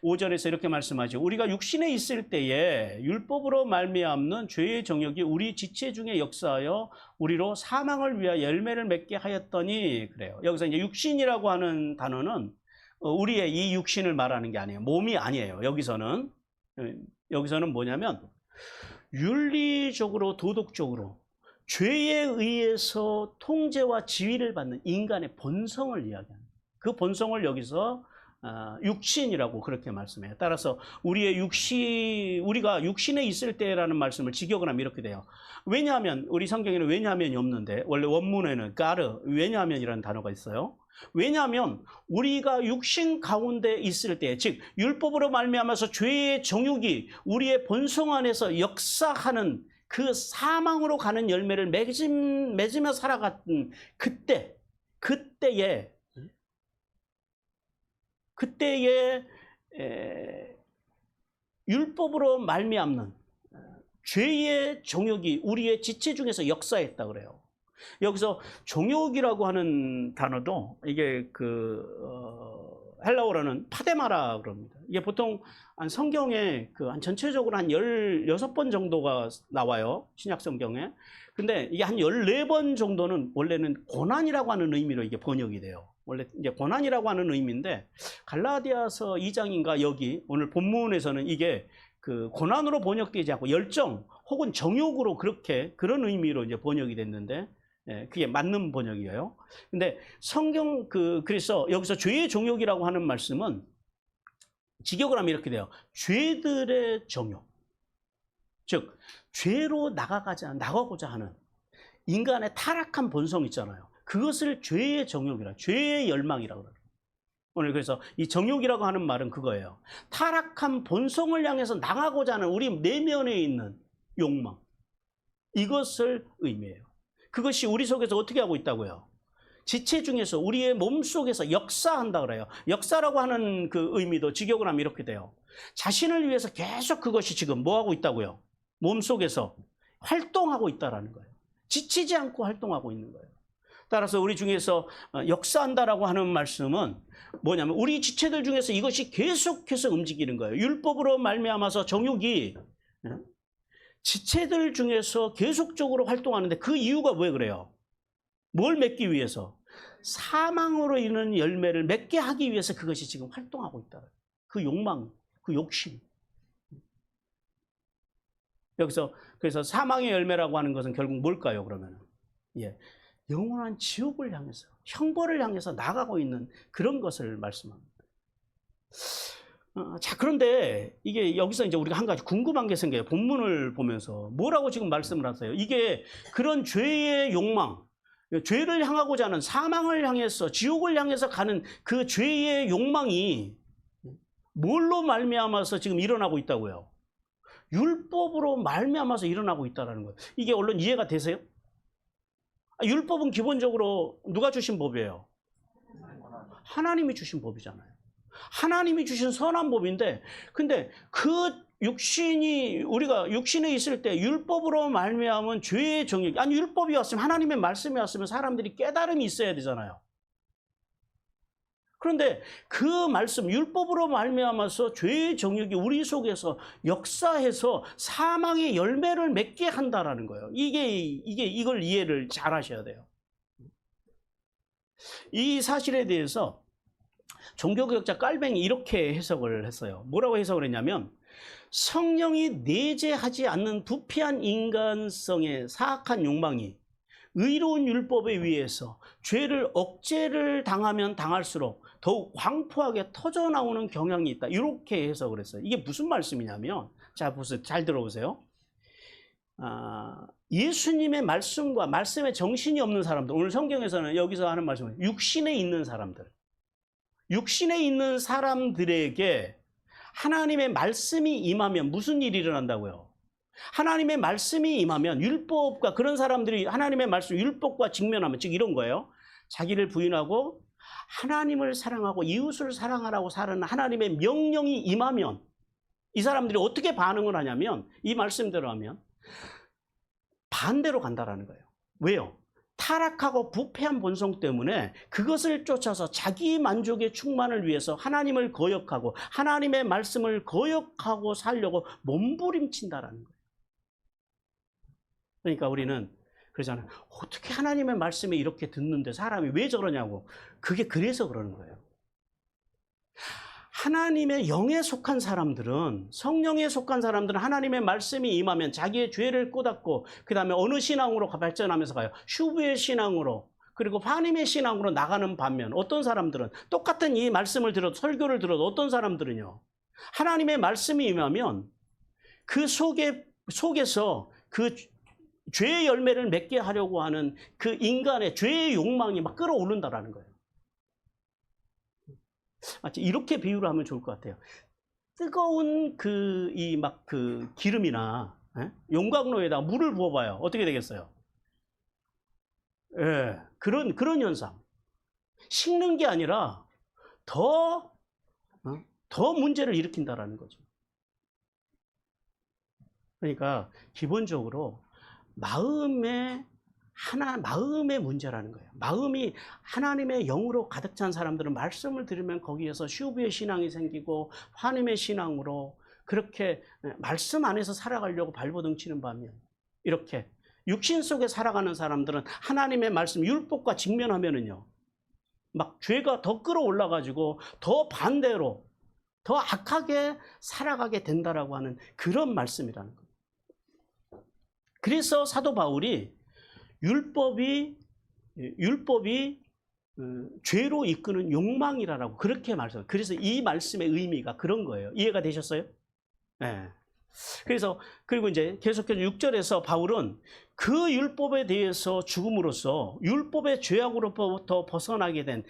5절에서 이렇게 말씀하죠. 우리가 육신에 있을 때에 율법으로 말미암는 죄의 정욕이 우리 지체 중에 역사하여 우리로 사망을 위하여 열매를 맺게 하였더니, 그래요. 여기서 이제 육신이라고 하는 단어는 우리의 이 육신을 말하는 게 아니에요. 몸이 아니에요. 여기서는 뭐냐면 윤리적으로, 도덕적으로 죄에 의해서 통제와 지위를 받는 인간의 본성을 이야기합니다. 그 본성을 여기서 육신이라고 그렇게 말씀해요. 따라서 우리가 육신에 있을 때라는 말씀을 직역을 하면 이렇게 돼요. 왜냐하면 우리 성경에는 왜냐하면이 없는데 원래 원문에는 가르, 왜냐하면이라는 단어가 있어요. 왜냐하면 우리가 육신 가운데 있을 때, 즉 율법으로 말미암아서 죄의 정욕이 우리의 본성 안에서 역사하는 그 사망으로 가는 열매를 맺으며 살아갔던 그때에 율법으로 말미암는 죄의 정욕이 우리의 지체 중에서 역사했다 그래요. 여기서 정욕이라고 하는 단어도 이게 헬라어로는 파데마라 그럽니다. 이게 보통 성경에 한 전체적으로 한 16번 정도가 나와요. 신약 성경에. 근데 이게 한 14번 정도는 원래는 고난이라고 하는 의미로 이게 번역이 돼요. 원래 이제 고난이라고 하는 의미인데 갈라디아서 2장인가 여기 오늘 본문에서는 이게 고난으로 번역되지 않고 열정 혹은 정욕으로 그런 의미로 이제 번역이 됐는데, 그게 맞는 번역이에요. 근데 그래서 여기서 죄의 정욕이라고 하는 말씀은 직역을 하면 이렇게 돼요. 죄들의 정욕. 즉, 죄로 나가고자 하는 인간의 타락한 본성 있잖아요. 그것을 죄의 정욕이라, 죄의 열망이라고 그래요. 오늘 그래서 이 정욕이라고 하는 말은 그거예요. 타락한 본성을 향해서 나가고자 하는 우리 내면에 있는 욕망. 이것을 의미해요. 그것이 우리 속에서 어떻게 하고 있다고요? 지체 중에서 우리의 몸 속에서 역사한다 그래요. 역사라고 하는 그 의미도 직역을 하면 이렇게 돼요. 자신을 위해서 계속 그것이 지금 뭐 하고 있다고요? 몸 속에서 활동하고 있다라는 거예요. 지치지 않고 활동하고 있는 거예요. 따라서 우리 중에서 역사한다라고 하는 말씀은 뭐냐면 우리 지체들 중에서 이것이 계속해서 움직이는 거예요. 율법으로 말미암아서 정욕이 지체들 중에서 계속적으로 활동하는데 그 이유가 왜 그래요? 뭘 맺기 위해서? 사망으로 인한 열매를 맺게 하기 위해서 그것이 지금 활동하고 있다. 그 욕망, 그 욕심. 그래서 사망의 열매라고 하는 것은 결국 뭘까요, 그러면? 영원한 지옥을 향해서, 형벌을 향해서 나가고 있는 그런 것을 말씀합니다. 자, 그런데 이게 여기서 이제 우리가 한 가지 궁금한 게 생겨요. 본문을 보면서. 뭐라고 지금 말씀을 하세요? 이게 그런 죄의 욕망, 죄를 향하고자 하는 사망을 향해서, 지옥을 향해서 가는 그 죄의 욕망이 뭘로 말미암아서 지금 일어나고 있다고요? 율법으로 말미암아서 일어나고 있다는 거예요. 이게 얼른 이해가 되세요? 율법은 기본적으로 누가 주신 법이에요? 하나님이 주신 법이잖아요. 하나님이 주신 선한 법인데, 근데 우리가 육신에 있을 때 율법으로 말미암은 죄의 정욕, 율법이 왔으면, 하나님의 말씀이 왔으면 사람들이 깨달음이 있어야 되잖아요. 그런데 그 말씀, 율법으로 말미암아서 죄의 정욕이 우리 속에서 역사해서 사망의 열매를 맺게 한다라는 거예요. 이걸 이해를 잘 하셔야 돼요. 이 사실에 대해서 종교개혁자 깔뱅이 이렇게 해석을 했어요. 뭐라고 해석을 했냐면, 성령이 내재하지 않는 부패한 인간성의 사악한 욕망이 의로운 율법에 의해서 죄를 억제를 당하면 당할수록 더욱 광포하게 터져나오는 경향이 있다. 이렇게 해석을 했어요. 이게 무슨 말씀이냐면, 자, 보세요. 잘 들어보세요. 예수님의 말씀과 말씀에 정신이 없는 사람들, 오늘 성경에서는 여기서 하는 말씀은 육신에 있는 사람들, 육신에 있는 사람들에게 하나님의 말씀이 임하면 무슨 일이 일어난다고요? 하나님의 말씀이 임하면 율법과 그런 사람들이 하나님의 말씀, 율법과 직면하면, 즉 이런 거예요. 자기를 부인하고 하나님을 사랑하고 이웃을 사랑하라고 사는 하나님의 명령이 임하면 이 사람들이 어떻게 반응을 하냐면, 이 말씀대로 하면 반대로 간다라는 거예요. 왜요? 타락하고 부패한 본성 때문에 그것을 쫓아서 자기 만족의 충만을 위해서 하나님을 거역하고 하나님의 말씀을 거역하고 살려고 몸부림친다라는 거예요. 그러니까 우리는 그러잖아요. 어떻게 하나님의 말씀에 이렇게 듣는데 사람이 왜 저러냐고. 그게 그래서 그러는 거예요. 하나님의 영에 속한 사람들은, 성령에 속한 사람들은 하나님의 말씀이 임하면 자기의 죄를 깨닫고 그 다음에 어느 신앙으로 발전하면서 가요? 슈브의 신앙으로, 그리고 하나님의 신앙으로 나가는 반면, 어떤 사람들은 똑같은 이 말씀을 들어도, 설교를 들어도 어떤 사람들은요, 하나님의 말씀이 임하면 그 속에서 그 죄의 열매를 맺게 하려고 하는 그 인간의 죄의 욕망이 막 끌어오른다라는 거예요. 마치 이렇게 비유를 하면 좋을 것 같아요. 뜨거운 그 기름이나 용광로에다 물을 부어봐요. 어떻게 되겠어요? 예, 그런 현상. 식는 게 아니라 더 문제를 일으킨다라는 거죠. 그러니까 기본적으로 마음의 문제라는 거예요. 마음이 하나님의 영으로 가득 찬 사람들은 말씀을 들으면 거기에서 슈브의 신앙이 생기고 하나님의 신앙으로 그렇게 말씀 안에서 살아가려고 발버둥치는 반면, 이렇게 육신 속에 살아가는 사람들은 하나님의 말씀, 율법과 직면하면은요, 막 죄가 더 끌어올라가지고 더 반대로 더 악하게 살아가게 된다라고 하는 그런 말씀이라는 거예요. 그래서 사도 바울이 율법이 죄로 이끄는 욕망이라고 그렇게 말씀해요. 그래서 이 말씀의 의미가 그런 거예요. 이해가 되셨어요? 네. 그리고 이제 계속해서 6절에서 바울은 그 율법에 대해서 죽음으로써 율법의 죄악으로부터 벗어나게 된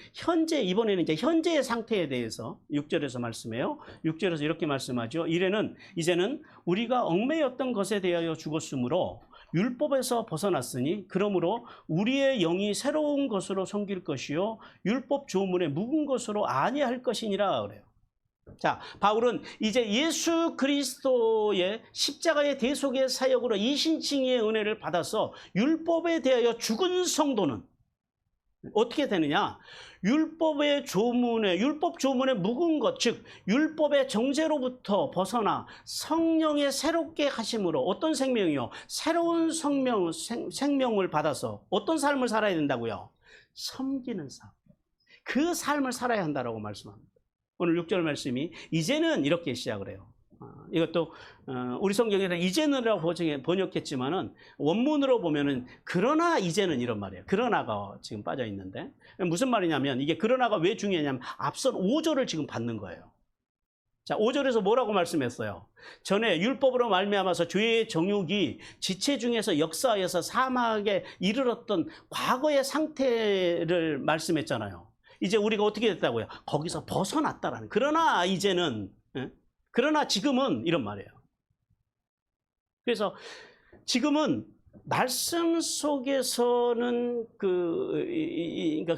이번에는 이제 현재의 상태에 대해서 6절에서 말씀해요. 6절에서 이렇게 말씀하죠. 이제는 우리가 얽매였던 것에 대하여 죽었으므로 율법에서 벗어났으니 그러므로 우리의 영이 새로운 것으로 섬길 것이요 율법 조문에 묵은 것으로 아니할 것이니라 그래요. 자, 바울은 이제 예수 그리스도의 십자가의 대속의 사역으로 이신칭의의 은혜를 받아서 율법에 대하여 죽은 성도는 어떻게 되느냐? 율법 조문에 묵은 것, 즉 율법의 정죄로부터 벗어나 성령의 새롭게 하심으로 어떤 생명이요? 새로운 생명을 받아서 어떤 삶을 살아야 된다고요? 섬기는 삶. 그 삶을 살아야 한다라고 말씀합니다. 오늘 6절 말씀이 이제는 이렇게 시작을 해요. 이것도 우리 성경에서 이제는이라고 번역했지만은 원문으로 보면은 그러나 이제는 이런 말이에요. 그러나가 지금 빠져 있는데 무슨 말이냐면, 이게 그러나가 왜 중요하냐면 앞선 5절을 지금 받는 거예요. 자, 5절에서 뭐라고 말씀했어요? 전에 율법으로 말미암아서 죄의 정욕이 지체 중에서 역사하여서 사망에 이르렀던 과거의 상태를 말씀했잖아요. 이제 우리가 어떻게 됐다고요? 거기서 벗어났다라는. 그러나 이제는, 그러나 지금은 이런 말이에요. 그래서 지금은 말씀 속에서는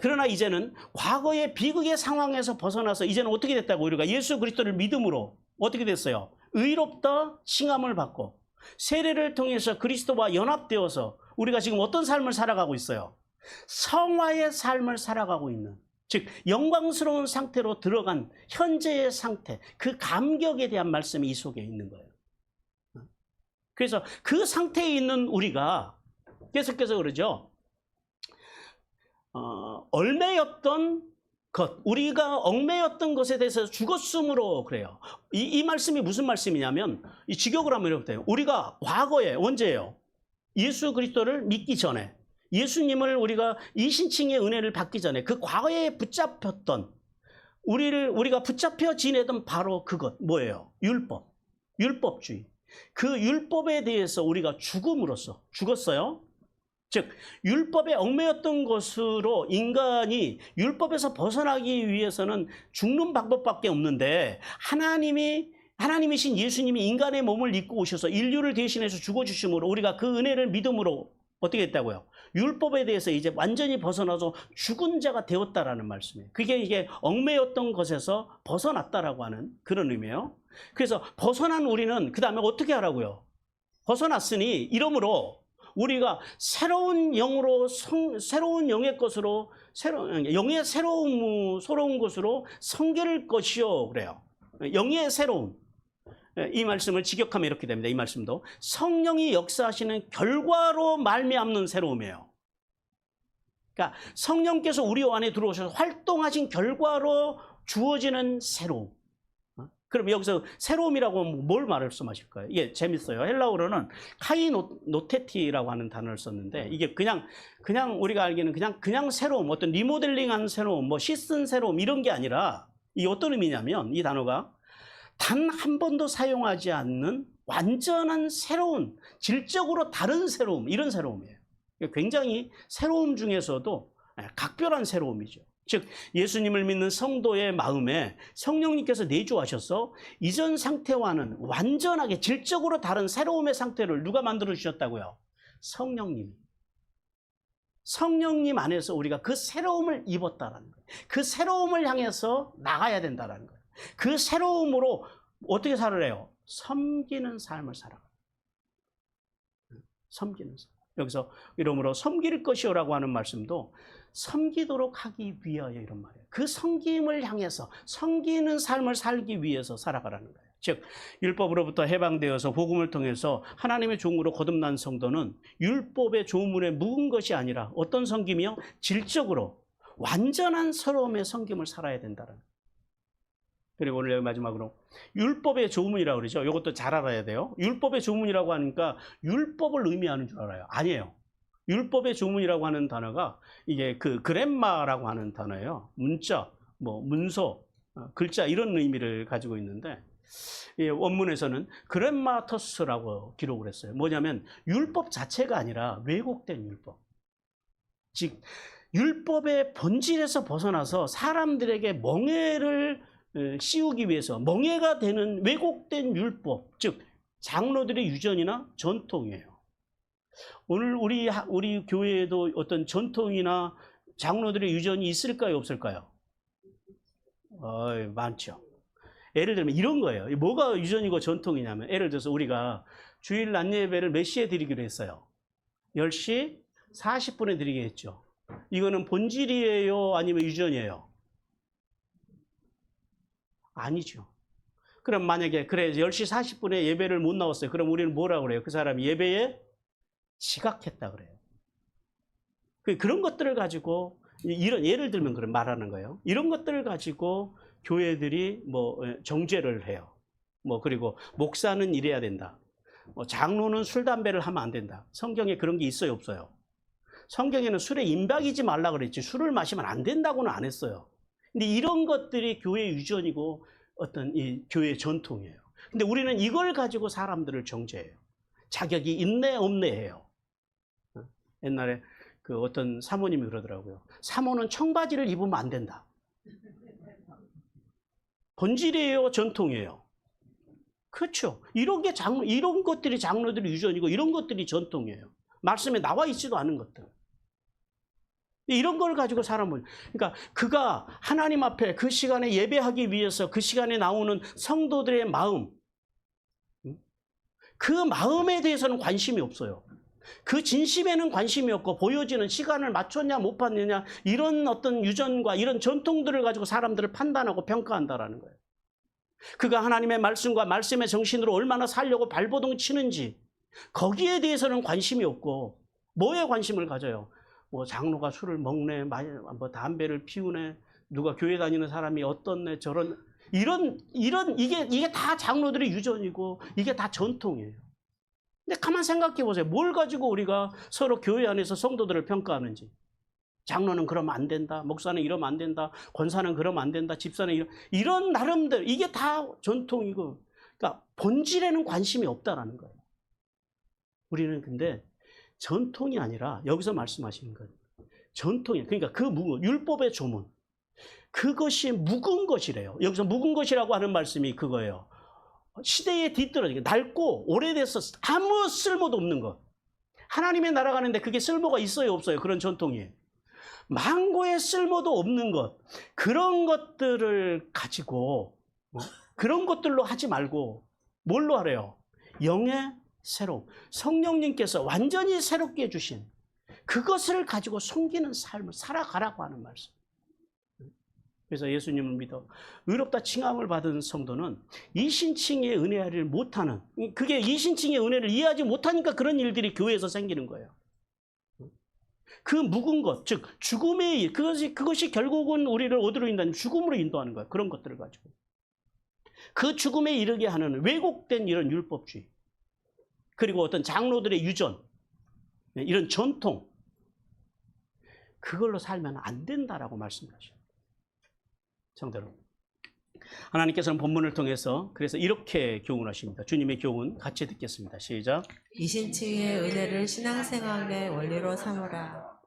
그러나 이제는 과거의 비극의 상황에서 벗어나서 이제는 어떻게 됐다고? 우리가 예수 그리스도를 믿음으로 어떻게 됐어요? 의롭다 칭함을 받고 세례를 통해서 그리스도와 연합되어서 우리가 지금 어떤 삶을 살아가고 있어요? 성화의 삶을 살아가고 있는, 즉 영광스러운 상태로 들어간 현재의 상태, 그 감격에 대한 말씀이 이 속에 있는 거예요. 그래서 그 상태에 있는 우리가 계속해서 그러죠. 우리가 얽매였던 것에 대해서 죽었으므로 그래요. 이 말씀이 무슨 말씀이냐면, 이 직역을 하면 이렇게 돼요. 우리가 과거에 언제예요? 예수 그리스도를 믿기 전에, 예수님을 우리가 이신칭의 은혜를 받기 전에 그 과거에 붙잡혔던 우리가 붙잡혀 지내던 바로 그것 뭐예요? 율법주의. 그 율법에 대해서 우리가 죽음으로써 죽었어요. 즉 율법에 얽매였던 것으로 인간이 율법에서 벗어나기 위해서는 죽는 방법밖에 없는데 하나님이신 예수님이 인간의 몸을 입고 오셔서 인류를 대신해서 죽어주심으로 우리가 그 은혜를 믿음으로 어떻게 했다고요? 율법에 대해서 이제 완전히 벗어나서 죽은 자가 되었다라는 말씀이에요. 그게 이게 얽매였던 것에서 벗어났다라고 하는 그런 의미예요. 그래서 벗어난 우리는 그 다음에 어떻게 하라고요? 벗어났으니 이러므로 우리가 새로운 영으로 새로운 영의 것으로 영의 새로운 것으로 성결할 것이요 그래요. 영의 새로움. 이 말씀을 직역하면 이렇게 됩니다. 이 말씀도 성령이 역사하시는 결과로 말미암는 새로움이에요. 그러니까 성령께서 우리 안에 들어오셔서 활동하신 결과로 주어지는 새로움. 그럼 여기서 새로움이라고 하면 뭘 말씀하실까요? 이게 재밌어요. 헬라어로는 카이노테티라고 하는 단어를 썼는데 이게 그냥 우리가 알기는 그냥 새로움, 어떤 리모델링한 새로움, 뭐 씻은 새로움 이런 게 아니라 이 어떤 의미냐면 이 단어가 단 한 번도 사용하지 않는 완전한 새로운, 질적으로 다른 새로움, 이런 새로움이에요. 굉장히 새로움 중에서도 각별한 새로움이죠. 즉 예수님을 믿는 성도의 마음에 성령님께서 내주하셔서 이전 상태와는 완전하게 질적으로 다른 새로움의 상태를 누가 만들어 주셨다고요? 성령님이. 성령님 안에서 우리가 그 새로움을 입었다라는 거예요. 그 새로움을 향해서 나가야 된다라는 거예요. 그 새로움으로 어떻게 살아요? 섬기는 삶을 살아가요. 섬기는 삶. 여기서 이러므로 섬길 것이요라고 하는 말씀도 섬기도록 하기 위하여 이런 말이에요. 그 섬김을 향해서 섬기는 삶을 살기 위해서 살아가라는 거예요. 즉 율법으로부터 해방되어서 복음을 통해서 하나님의 종으로 거듭난 성도는 율법의 조문에 묵은 것이 아니라 어떤 섬김이요? 질적으로 완전한 새로움의 섬김을 살아야 된다는 거예요. 그리고 오늘 여기 마지막으로 율법의 조문이라고 그러죠. 이것도 잘 알아야 돼요. 율법의 조문이라고 하니까 율법을 의미하는 줄 알아요. 아니에요. 율법의 조문이라고 하는 단어가 이게 그 그램마라고 하는 단어예요. 문자, 뭐 문서, 글자 이런 의미를 가지고 있는데 원문에서는 그램마터스라고 기록을 했어요. 뭐냐면 율법 자체가 아니라 왜곡된 율법. 즉 율법의 본질에서 벗어나서 사람들에게 멍해를 씌우기 위해서 멍해가 되는 왜곡된 율법, 즉 장로들의 유전이나 전통이에요. 오늘 우리 교회에도 어떤 전통이나 장로들의 유전이 있을까요, 없을까요? 많죠. 예를 들면 이런 거예요. 뭐가 유전이고 전통이냐면 예를 들어서 우리가 주일 낮 예배를 몇 시에 드리기로 했어요? 10시 40분에 드리게 했죠. 이거는 본질이에요? 아니면 유전이에요? 아니죠. 그럼 만약에 그래 10시 40분에 예배를 못 나왔어요. 그럼 우리는 뭐라고 그래요? 그 사람이 예배에 지각했다 그래요. 그런 것들을 가지고 이런 예를 들면 그런 말하는 거예요. 이런 것들을 가지고 교회들이 뭐 정죄를 해요. 뭐 그리고 목사는 이래야 된다. 장로는 술 담배를 하면 안 된다. 성경에 그런 게 있어요, 없어요? 성경에는 술에 임박이지 말라 그랬지 술을 마시면 안 된다고는 안 했어요. 근데 이런 것들이 교회 유전이고 어떤 이 교회 전통이에요. 근데 우리는 이걸 가지고 사람들을 정죄해요. 자격이 있네 없네 해요. 옛날에 그 어떤 사모님이 그러더라고요. 사모는 청바지를 입으면 안 된다. 본질이에요, 전통이에요. 그렇죠. 이런 것들이 장로들의 유전이고 이런 것들이 전통이에요. 말씀에 나와 있지도 않은 것들. 이런 걸 가지고 사람을, 그러니까 그가 하나님 앞에 그 시간에 예배하기 위해서 그 시간에 나오는 성도들의 마음, 그 마음에 대해서는 관심이 없어요. 그 진심에는 관심이 없고 보여지는 시간을 맞췄냐 못 봤느냐 이런 어떤 유전과 이런 전통들을 가지고 사람들을 판단하고 평가한다라는 거예요. 그가 하나님의 말씀과 말씀의 정신으로 얼마나 살려고 발버둥 치는지 거기에 대해서는 관심이 없고 뭐에 관심을 가져요? 뭐 장로가 술을 먹네, 뭐 담배를 피우네, 누가 교회 다니는 사람이 어떻네, 저런 이런 이게 다 장로들의 유전이고 이게 다 전통이에요. 근데 가만 생각해 보세요. 뭘 가지고 우리가 서로 교회 안에서 성도들을 평가하는지. 장로는 그러면 안 된다. 목사는 이러면 안 된다. 권사는 그러면 안 된다. 집사는 이런 나름대로 이게 다 전통이고 그러니까 본질에는 관심이 없다라는 거예요. 우리는 근데 전통이 아니라 여기서 말씀하시는 건 전통이, 그러니까 그 율법의 조문, 그것이 묵은 것이래요. 여기서 묵은 것이라고 하는 말씀이 그거예요. 시대에 뒤떨어지게 낡고 오래돼서 아무 쓸모도 없는 것. 하나님의 나라 가는데 그게 쓸모가 있어요, 없어요? 그런 전통이. 망고에 쓸모도 없는 것. 그런 것들을 가지고 그런 것들로 하지 말고 뭘로 하래요? 영의 새로움. 성령님께서 완전히 새롭게 해주신 그것을 가지고 숨기는 삶을 살아가라고 하는 말씀. 그래서 예수님을 믿어 의롭다 칭함을 받은 성도는 이신칭의 은혜를 못하는, 그게 이신칭의 은혜를 이해하지 못하니까 그런 일들이 교회에서 생기는 거예요. 그 묵은 것, 즉 죽음의 일, 그것이 결국은 우리를 어디로 인도하는, 죽음으로 인도하는 거예요. 그런 것들을 가지고 그 죽음에 이르게 하는 왜곡된 이런 율법주의, 그리고 어떤 장로들의 유전, 이런 전통, 그걸로 살면 안 된다라고 말씀하셔요. 성도 여러분, 하나님께서는 본문을 통해서 그래서 이렇게 교훈하십니다. 주님의 교훈 같이 듣겠습니다. 시작. 이신칭의 은혜를 신앙생활의 원리로 삼으라.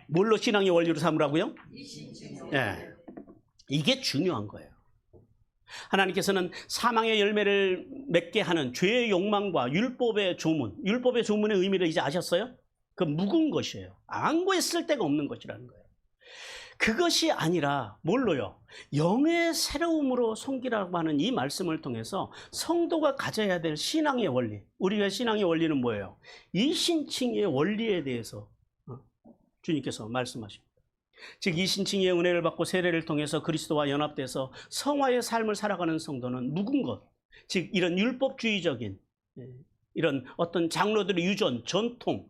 뭘로 신앙의 원리로 삼으라고요? 네. 이게 중요한 거예요. 하나님께서는 사망의 열매를 맺게 하는 죄의 욕망과 율법의 조문, 율법의 조문의 의미를 이제 아셨어요? 그 묵은 것이에요. 안고에 쓸데가 없는 것이라는 거예요. 그것이 아니라 뭘로요? 영의 새로움으로 섬기라고 하는 이 말씀을 통해서 성도가 가져야 될 신앙의 원리, 우리가 신앙의 원리는 뭐예요? 이신칭의 원리에 대해서 주님께서 말씀하십니다. 즉 이신칭의 은혜를 받고 세례를 통해서 그리스도와 연합돼서 성화의 삶을 살아가는 성도는 묵은 것, 즉 이런 율법주의적인 이런 어떤 장로들의 유전, 전통,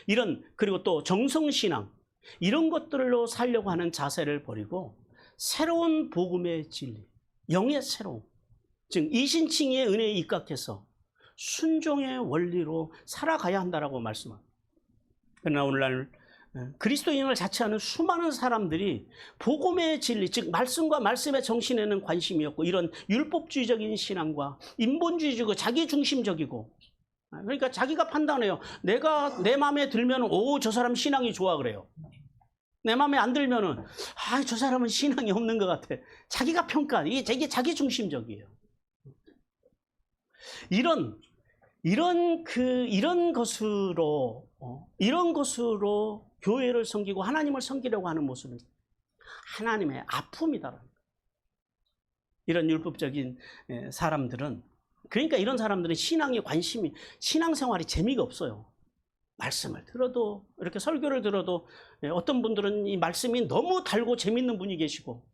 이런, 그리고 또 정성신앙, 이런 것들로 살려고 하는 자세를 버리고 새로운 복음의 진리, 영의 새로움, 즉 이신칭의 은혜에 입각해서 순종의 원리로 살아가야 한다라고 말씀합니다. 그러나 오늘날 그리스도인을 자처하는 수많은 사람들이 복음의 진리, 즉 말씀과 말씀의 정신에는 관심이 없고 이런 율법주의적인 신앙과 인본주의적이고 자기중심적이고, 그러니까 자기가 판단해요. 내가 내 마음에 들면 오, 저 사람 신앙이 좋아 그래요. 내 마음에 안 들면은 저 사람은 신앙이 없는 것 같아. 자기가 평가, 이게 자기중심적이에요. 이런 것으로 교회를 섬기고 하나님을 섬기려고 하는 모습은 하나님의 아픔이다. 이런 율법적인 사람들은, 그러니까 이런 사람들은 신앙생활이 재미가 없어요. 말씀을 들어도, 이렇게 설교를 들어도, 어떤 분들은 이 말씀이 너무 달고 재밌는 분이 계시고,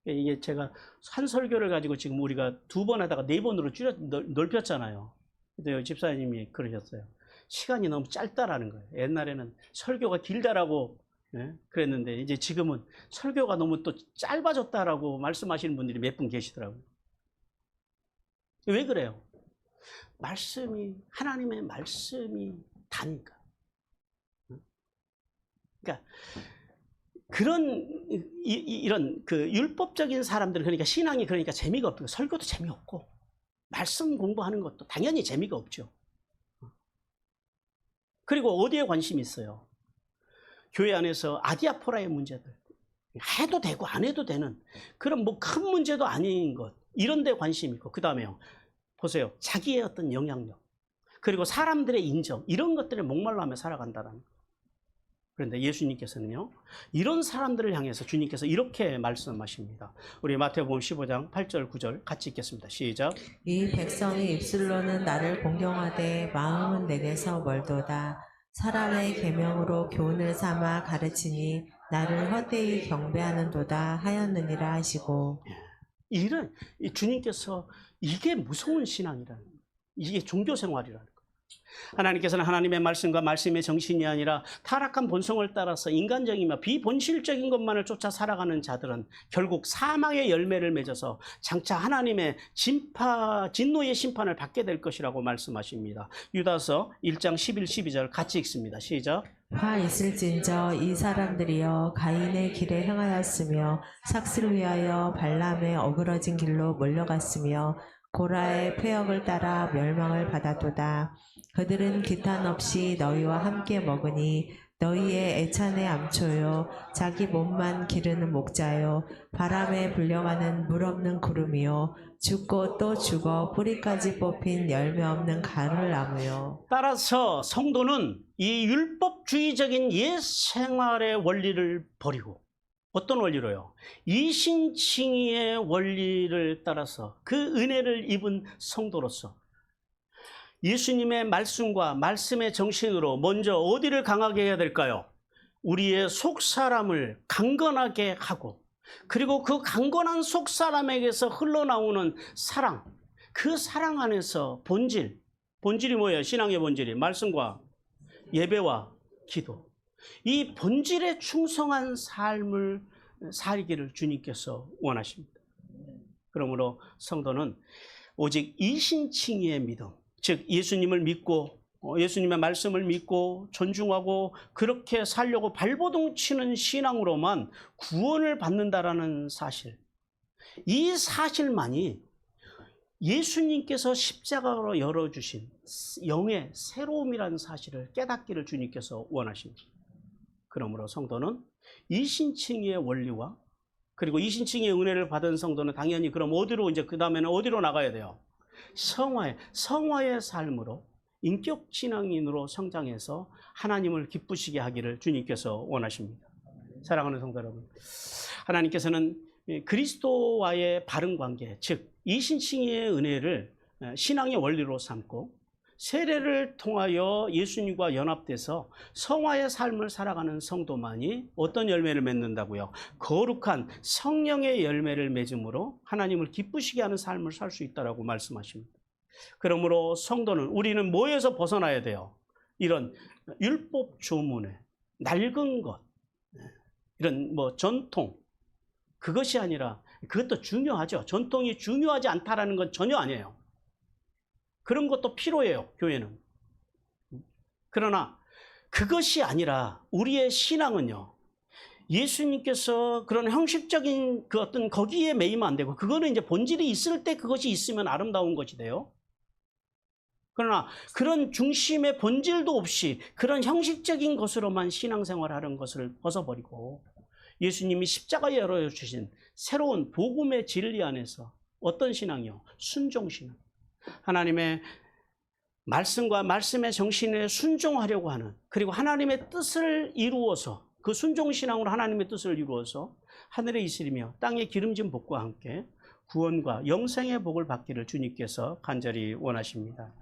이게 제가 한 설교를 가지고 지금 우리가 2번 하다가 4번으로 넓혔잖아요. 근데 집사님이 그러셨어요. 시간이 너무 짧다라는 거예요. 옛날에는 설교가 길다라고 그랬는데 이제 지금은 설교가 너무 또 짧아졌다라고 말씀하시는 분들이 몇 분 계시더라고요. 왜 그래요? 하나님의 말씀이 다니까. 그러니까 이런 그 율법적인 사람들, 그러니까 신앙이 그러니까 재미가 없고 설교도 재미없고 말씀 공부하는 것도 당연히 재미가 없죠. 그리고 어디에 관심이 있어요? 교회 안에서 아디아포라의 문제들, 해도 되고 안 해도 되는 그런 뭐 큰 문제도 아닌 것, 이런 데 관심이 있고, 그 다음에요, 보세요, 자기의 어떤 영향력, 그리고 사람들의 인정, 이런 것들에 목말라 하며 살아간다는 거. 그런데 예수님께서는요, 이런 사람들을 향해서 주님께서 이렇게 말씀하십니다. 우리 마태복음 15장 8절 9절 같이 읽겠습니다. 시작. 이 백성이 입술로는 나를 공경하되 마음은 내게서 멀도다. 사람의 계명으로 교훈을 삼아 가르치니 나를 헛되이 경배하는도다 하였느니라 하시고, 주님께서 이게 무서운 신앙이라는 거예요. 이게 종교생활이라는 거예요. 하나님께서는 하나님의 말씀과 말씀의 정신이 아니라 타락한 본성을 따라서 인간적이며 비본실적인 것만을 쫓아 살아가는 자들은 결국 사망의 열매를 맺어서 장차 하나님의 진노의 심판을 받게 될 것이라고 말씀하십니다. 유다서 1장 11, 12절 같이 읽습니다. 시작. 화 있을진저 이 사람들이여 가인의 길에 행하였으며 삭스를 위하여 발람의 어그러진 길로 몰려갔으며 고라의 폐역을 따라 멸망을 받았도다. 그들은 기탄 없이 너희와 함께 먹으니 너희의 애찬의 암초요 자기 몸만 기르는 목자요 바람에 불려가는 물 없는 구름이요 죽고 또 죽어 뿌리까지 뽑힌 열매 없는 가를나무요. 따라서 성도는 이 율법주의적인 옛 생활의 원리를 버리고 어떤 원리로요? 이신칭의의 원리를 따라서 그 은혜를 입은 성도로서 예수님의 말씀과 말씀의 정신으로 먼저 어디를 강하게 해야 될까요? 우리의 속사람을 강건하게 하고 그리고 그 강건한 속사람에게서 흘러나오는 사랑, 그 사랑 안에서 본질이 뭐예요? 신앙의 본질이 말씀과 예배와 기도. 이 본질에 충성한 삶을 살기를 주님께서 원하십니다. 그러므로 성도는 오직 이신칭의의 믿음, 즉 예수님을 믿고 예수님의 말씀을 믿고 존중하고 그렇게 살려고 발버둥 치는 신앙으로만 구원을 받는다라는 사실, 이 사실만이 예수님께서 십자가로 열어주신 영의 새로움이라는 사실을 깨닫기를 주님께서 원하십니다. 그러므로 성도는 이신칭의의 원리와 그리고 이신칭의의 은혜를 받은 성도는 당연히 그럼 어디로 이제 그 다음에는 어디로 나가야 돼요? 성화의 삶으로 인격 신앙인으로 성장해서 하나님을 기쁘시게 하기를 주님께서 원하십니다. 사랑하는 성도 여러분, 하나님께서는 그리스도와의 바른 관계, 즉 이신칭의의 은혜를 신앙의 원리로 삼고 세례를 통하여 예수님과 연합돼서 성화의 삶을 살아가는 성도만이 어떤 열매를 맺는다고요? 거룩한 성령의 열매를 맺음으로 하나님을 기쁘시게 하는 삶을 살 수 있다라고 말씀하십니다. 그러므로 성도는 우리는 뭐에서 벗어나야 돼요? 이런 율법 조문에 낡은 것, 이런 전통, 그것이 아니라 그것도 중요하죠. 전통이 중요하지 않다라는 건 전혀 아니에요. 그런 것도 필요해요, 교회는. 그러나 그것이 아니라 우리의 신앙은요, 예수님께서 그런 형식적인 그 어떤 거기에 매이면 안 되고, 그거는 이제 본질이 있을 때 그것이 있으면 아름다운 것이 돼요. 그러나 그런 중심의 본질도 없이 그런 형식적인 것으로만 신앙생활하는 것을 벗어버리고 예수님이 십자가에 열어주신 새로운 복음의 진리 안에서 어떤 신앙이요? 순종신앙. 하나님의 말씀과 말씀의 정신에 순종하려고 하는, 그리고 하나님의 뜻을 이루어서 그 순종신앙으로 하나님의 뜻을 이루어서 하늘에 이슬이며 땅에 기름진 복과 함께 구원과 영생의 복을 받기를 주님께서 간절히 원하십니다.